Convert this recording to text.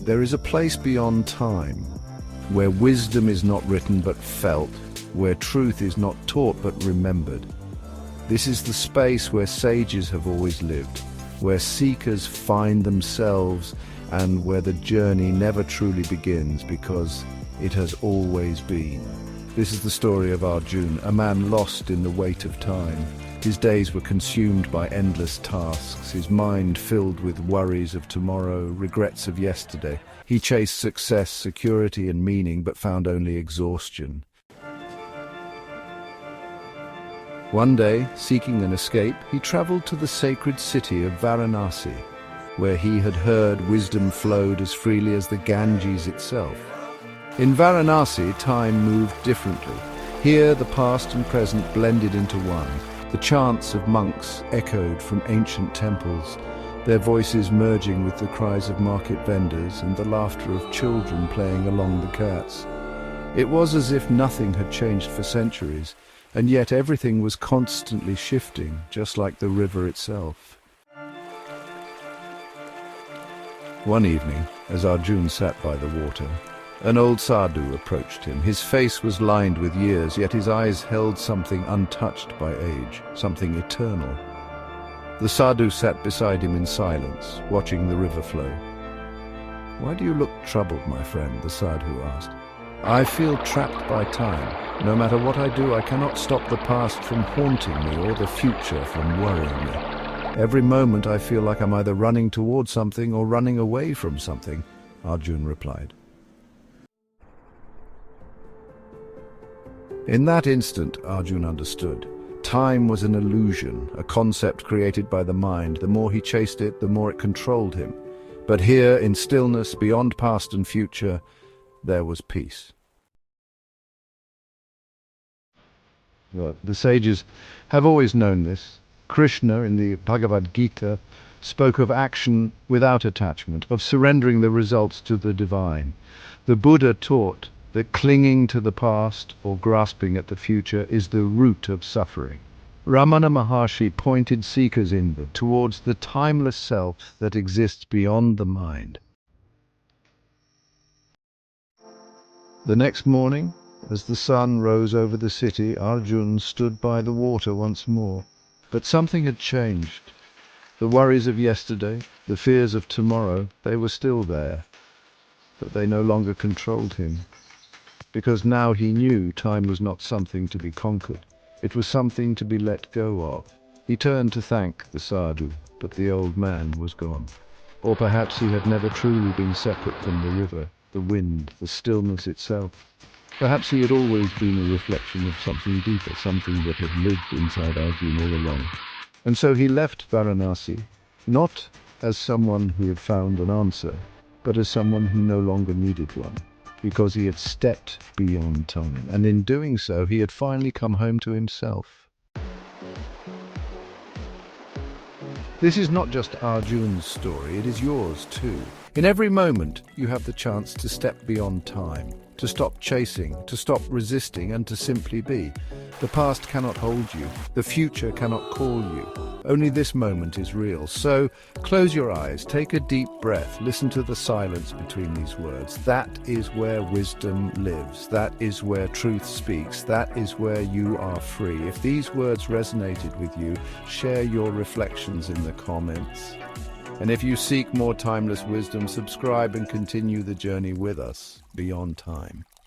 There is a place beyond time, where wisdom is not written but felt, where truth is not taught but remembered. This is the space where sages have always lived, where seekers find themselves, and where the journey never truly begins because it has always been. This is the story of Arjun, a man lost in the weight of time. His days were consumed by endless tasks, his mind filled with worries of tomorrow, regrets of yesterday. He chased success, security and meaning, but found only exhaustion. One day, seeking an escape, he traveled to the sacred city of Varanasi, where he had heard wisdom flowed as freely as the Ganges itself. In Varanasi, time moved differently. Here, the past and present blended into one. The chants of monks echoed from ancient temples, their voices merging with the cries of market vendors and the laughter of children playing along the ghats. It was as if nothing had changed for centuries, and yet everything was constantly shifting, just like the river itself. One evening, as Arjun sat by the water, an old sadhu approached him. His face was lined with years, yet his eyes held something untouched by age, something eternal. The sadhu sat beside him in silence, watching the river flow. "Why do you look troubled, my friend?" the sadhu asked. "I feel trapped by time. No matter what I do, I cannot stop the past from haunting me or the future from worrying me. Every moment I feel like I'm either running toward something or running away from something," Arjun replied. In that instant, Arjun understood. Time was an illusion, a concept created by the mind. The more he chased it, the more it controlled him. But here, in stillness, beyond past and future, there was peace. Well, the sages have always known this. Krishna, in the Bhagavad Gita, spoke of action without attachment, of surrendering the results to the divine. The Buddha taught that clinging to the past or grasping at the future is the root of suffering. Ramana Maharshi pointed seekers inward towards the timeless self that exists beyond the mind. The next morning, as the sun rose over the city, Arjun stood by the water once more. But something had changed. The worries of yesterday, the fears of tomorrow, they were still there, but they no longer controlled him. Because now he knew time was not something to be conquered. It was something to be let go of. He turned to thank the sadhu, but the old man was gone. Or perhaps he had never truly been separate from the river, the wind, the stillness itself. Perhaps he had always been a reflection of something deeper, something that had lived inside Arjun all along. And so he left Varanasi, not as someone who had found an answer, but as someone who no longer needed one. Because he had stepped beyond time, and in doing so, he had finally come home to himself. This is not just Arjun's story, it is yours too. In every moment, you have the chance to step beyond time, to stop chasing, to stop resisting, and to simply be. The past cannot hold you, the future cannot call you. Only this moment is real. So, close your eyes, take a deep breath, listen to the silence between these words. That is where wisdom lives. That is where truth speaks. That is where you are free. If these words resonated with you, share your reflections in the comments. And if you seek more timeless wisdom, subscribe and continue the journey with us beyond time.